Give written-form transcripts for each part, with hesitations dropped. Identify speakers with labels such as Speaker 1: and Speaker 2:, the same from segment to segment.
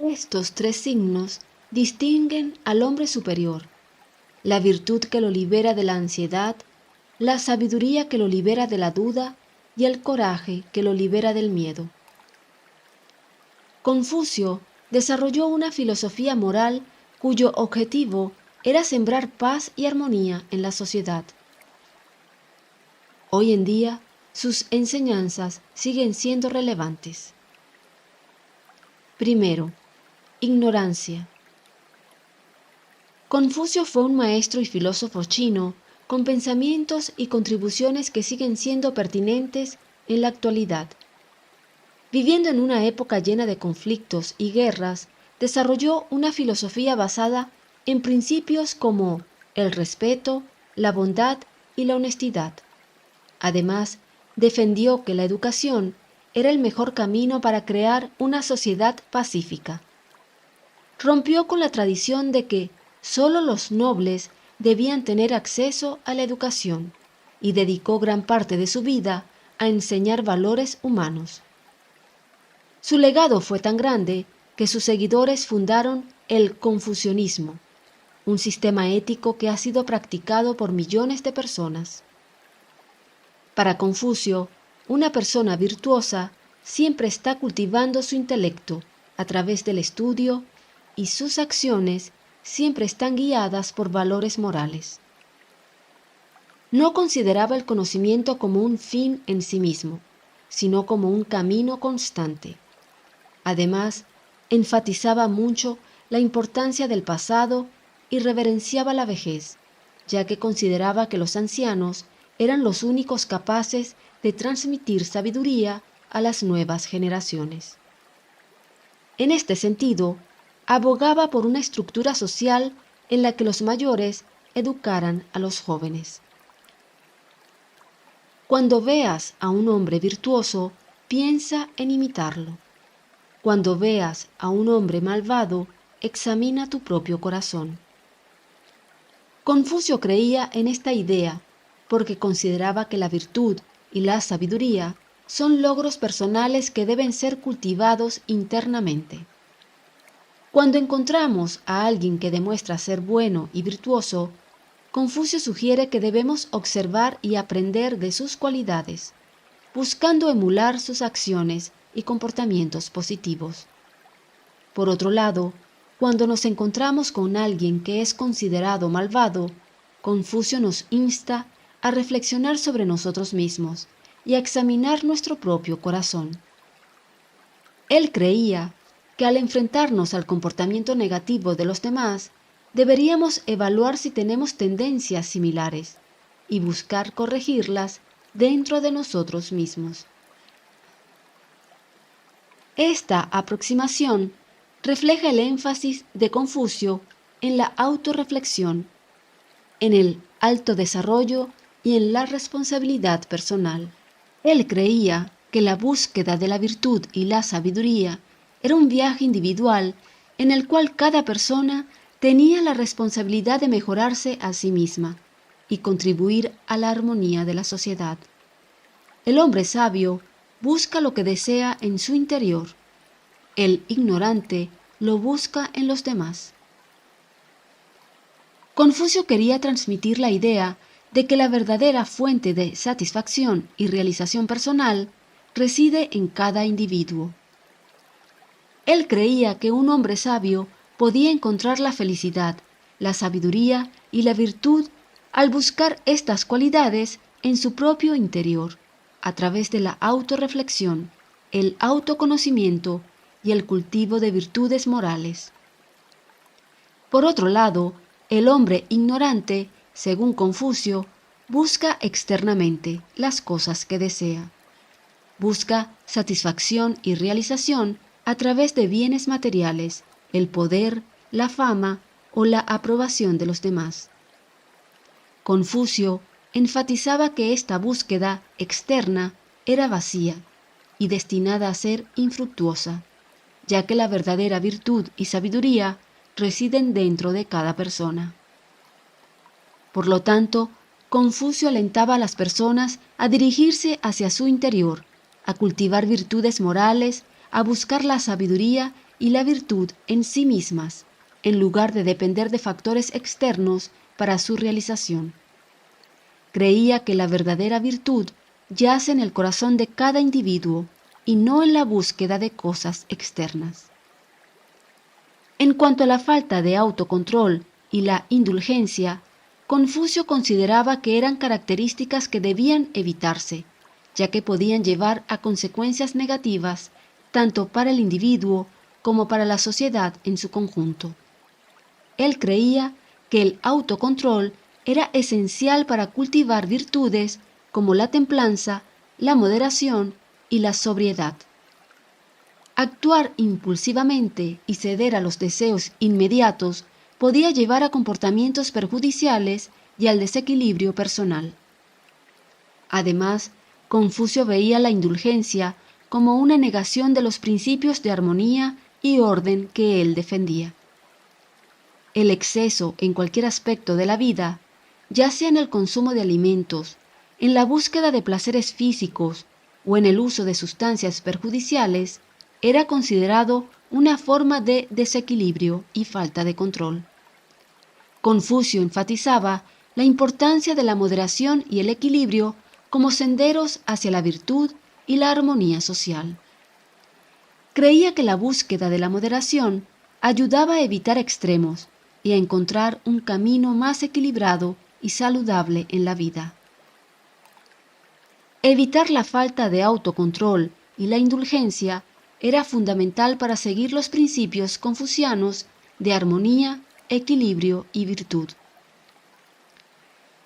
Speaker 1: Estos tres signos distinguen al hombre superior: la virtud que lo libera de la ansiedad, la sabiduría que lo libera de la duda y el coraje que lo libera del miedo. Confucio desarrolló una filosofía moral cuyo objetivo era sembrar paz y armonía en la sociedad. Hoy en día, sus enseñanzas siguen siendo relevantes. Primero, ignorancia. Confucio fue un maestro y filósofo chino con pensamientos y contribuciones que siguen siendo pertinentes en la actualidad. Viviendo en una época llena de conflictos y guerras, desarrolló una filosofía basada en principios como el respeto, la bondad y la honestidad. Además, defendió que la educación era el mejor camino para crear una sociedad pacífica. Rompió con la tradición de que solo los nobles debían tener acceso a la educación y dedicó gran parte de su vida a enseñar valores humanos. Su legado fue tan grande que sus seguidores fundaron el confucianismo, un sistema ético que ha sido practicado por millones de personas. Para Confucio, una persona virtuosa siempre está cultivando su intelecto a través del estudio y sus acciones siempre están guiadas por valores morales. No consideraba el conocimiento como un fin en sí mismo, sino como un camino constante. Además, enfatizaba mucho la importancia del pasado y reverenciaba la vejez, ya que consideraba que los ancianos eran los únicos capaces de transmitir sabiduría a las nuevas generaciones. En este sentido, abogaba por una estructura social en la que los mayores educaran a los jóvenes. Cuando veas a un hombre virtuoso, piensa en imitarlo. Cuando veas a un hombre malvado, examina tu propio corazón. Confucio creía en esta idea porque consideraba que la virtud y la sabiduría son logros personales que deben ser cultivados internamente. Cuando encontramos a alguien que demuestra ser bueno y virtuoso, Confucio sugiere que debemos observar y aprender de sus cualidades, buscando emular sus acciones y comportamientos positivos. Por otro lado, cuando nos encontramos con alguien que es considerado malvado, Confucio nos insta a reflexionar sobre nosotros mismos y a examinar nuestro propio corazón. Él creía que al enfrentarnos al comportamiento negativo de los demás, deberíamos evaluar si tenemos tendencias similares y buscar corregirlas dentro de nosotros mismos. Esta aproximación refleja el énfasis de Confucio en la autorreflexión, en el autodesarrollo y en la responsabilidad personal. Él creía que la búsqueda de la virtud y la sabiduría era un viaje individual en el cual cada persona tenía la responsabilidad de mejorarse a sí misma y contribuir a la armonía de la sociedad. El hombre sabio busca lo que desea en su interior. El ignorante lo busca en los demás. Confucio quería transmitir la idea de que la verdadera fuente de satisfacción y realización personal reside en cada individuo. Él creía que un hombre sabio podía encontrar la felicidad, la sabiduría y la virtud al buscar estas cualidades en su propio interior, a través de la autorreflexión, el autoconocimiento y el cultivo de virtudes morales. Por otro lado, el hombre ignorante, según Confucio, busca externamente las cosas que desea. Busca satisfacción y realización a través de bienes materiales, el poder, la fama o la aprobación de los demás. Confucio enfatizaba que esta búsqueda externa era vacía y destinada a ser infructuosa, ya que la verdadera virtud y sabiduría residen dentro de cada persona. Por lo tanto, Confucio alentaba a las personas a dirigirse hacia su interior, a cultivar virtudes morales, a buscar la sabiduría y la virtud en sí mismas, en lugar de depender de factores externos para su realización. Creía que la verdadera virtud yace en el corazón de cada individuo y no en la búsqueda de cosas externas. En cuanto a la falta de autocontrol y la indulgencia, Confucio consideraba que eran características que debían evitarse, ya que podían llevar a consecuencias negativas tanto para el individuo como para la sociedad en su conjunto. Él creía que el autocontrol era esencial para cultivar virtudes como la templanza, la moderación y la sobriedad. Actuar impulsivamente y ceder a los deseos inmediatos podía llevar a comportamientos perjudiciales y al desequilibrio personal. Además, Confucio veía la indulgencia como una negación de los principios de armonía y orden que él defendía. El exceso en cualquier aspecto de la vida, ya sea en el consumo de alimentos, en la búsqueda de placeres físicos o en el uso de sustancias perjudiciales, era considerado una forma de desequilibrio y falta de control. Confucio enfatizaba la importancia de la moderación y el equilibrio como senderos hacia la virtud y la armonía social. Creía que la búsqueda de la moderación ayudaba a evitar extremos y a encontrar un camino más equilibrado y saludable en la vida. Evitar la falta de autocontrol y la indulgencia era fundamental para seguir los principios confucianos de armonía, equilibrio y virtud.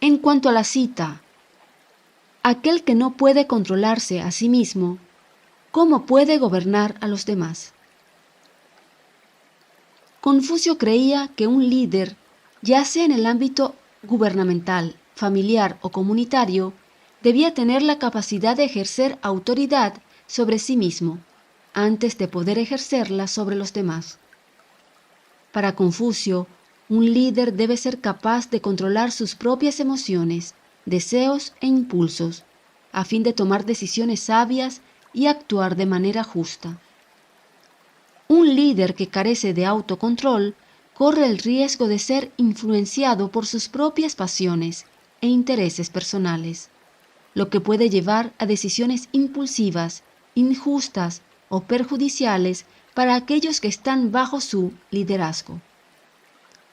Speaker 1: En cuanto a la cita, aquel que no puede controlarse a sí mismo, ¿cómo puede gobernar a los demás? Confucio creía que un líder, ya sea en el ámbito gubernamental, familiar o comunitario, debía tener la capacidad de ejercer autoridad sobre sí mismo, antes de poder ejercerla sobre los demás. Para Confucio, un líder debe ser capaz de controlar sus propias emociones, deseos e impulsos, a fin de tomar decisiones sabias y actuar de manera justa. Un líder que carece de autocontrol corre el riesgo de ser influenciado por sus propias pasiones e intereses personales, lo que puede llevar a decisiones impulsivas, injustas o perjudiciales para aquellos que están bajo su liderazgo.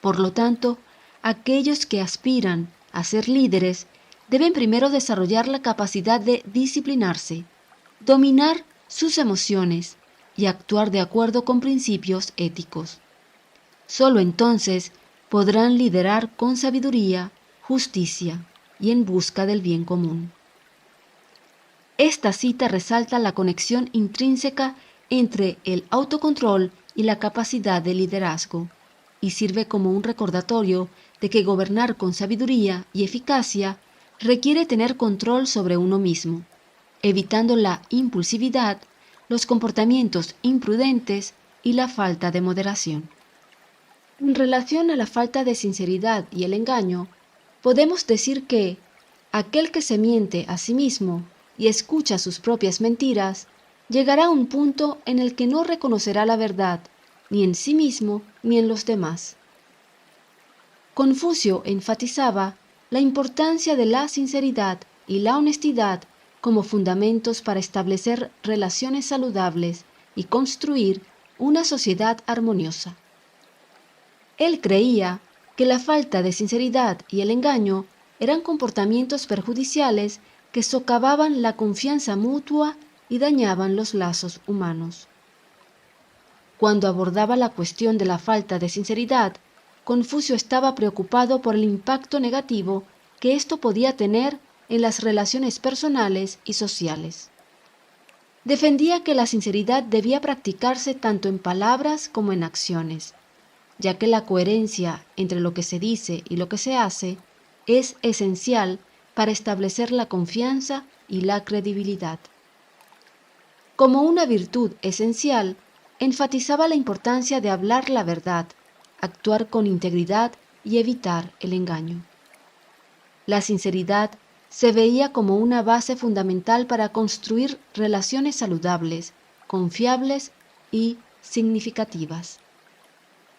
Speaker 1: Por lo tanto, aquellos que aspiran a ser líderes deben primero desarrollar la capacidad de disciplinarse, dominar sus emociones y actuar de acuerdo con principios éticos. Solo entonces podrán liderar con sabiduría, justicia y en busca del bien común. Esta cita resalta la conexión intrínseca entre el autocontrol y la capacidad de liderazgo, y sirve como un recordatorio de que gobernar con sabiduría y eficacia requiere tener control sobre uno mismo, evitando la impulsividad, los comportamientos imprudentes y la falta de moderación. En relación a la falta de sinceridad y el engaño, podemos decir que aquel que se miente a sí mismo y escucha sus propias mentiras, llegará a un punto en el que no reconocerá la verdad, ni en sí mismo ni en los demás. Confucio enfatizaba la importancia de la sinceridad y la honestidad como fundamentos para establecer relaciones saludables y construir una sociedad armoniosa. Él creía que la falta de sinceridad y el engaño eran comportamientos perjudiciales que socavaban la confianza mutua y dañaban los lazos humanos. Cuando abordaba la cuestión de la falta de sinceridad, Confucio estaba preocupado por el impacto negativo que esto podía tener en las relaciones personales y sociales. Defendía que la sinceridad debía practicarse tanto en palabras como en acciones, ya que la coherencia entre lo que se dice y lo que se hace es esencial para establecer la confianza y la credibilidad. Como una virtud esencial, enfatizaba la importancia de hablar la verdad, actuar con integridad y evitar el engaño. La sinceridad se veía como una base fundamental para construir relaciones saludables, confiables y significativas.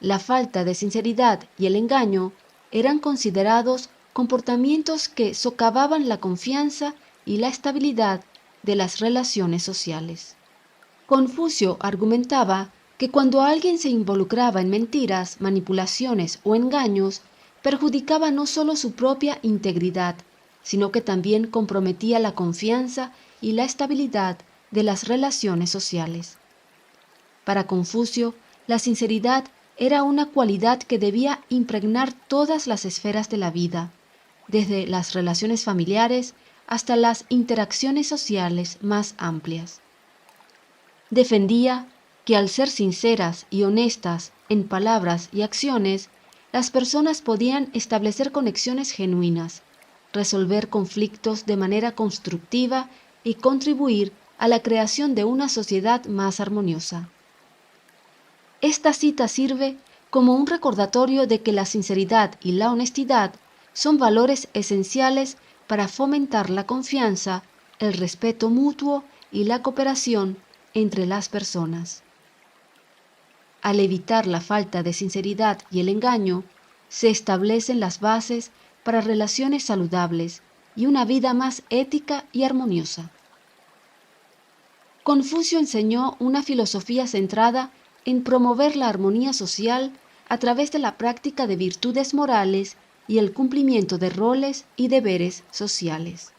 Speaker 1: La falta de sinceridad y el engaño eran considerados comportamientos que socavaban la confianza y la estabilidad de las relaciones sociales. Confucio argumentaba que cuando alguien se involucraba en mentiras, manipulaciones o engaños, perjudicaba no solo su propia integridad, sino que también comprometía la confianza y la estabilidad de las relaciones sociales. Para Confucio, la sinceridad era una cualidad que debía impregnar todas las esferas de la vida, desde las relaciones familiares hasta las interacciones sociales más amplias. Defendía que al ser sinceras y honestas en palabras y acciones, las personas podían establecer conexiones genuinas, resolver conflictos de manera constructiva y contribuir a la creación de una sociedad más armoniosa. Esta cita sirve como un recordatorio de que la sinceridad y la honestidad son valores esenciales para fomentar la confianza, el respeto mutuo y la cooperación entre las personas. Al evitar la falta de sinceridad y el engaño, se establecen las bases para relaciones saludables y una vida más ética y armoniosa. Confucio enseñó una filosofía centrada en promover la armonía social a través de la práctica de virtudes morales y el cumplimiento de roles y deberes sociales.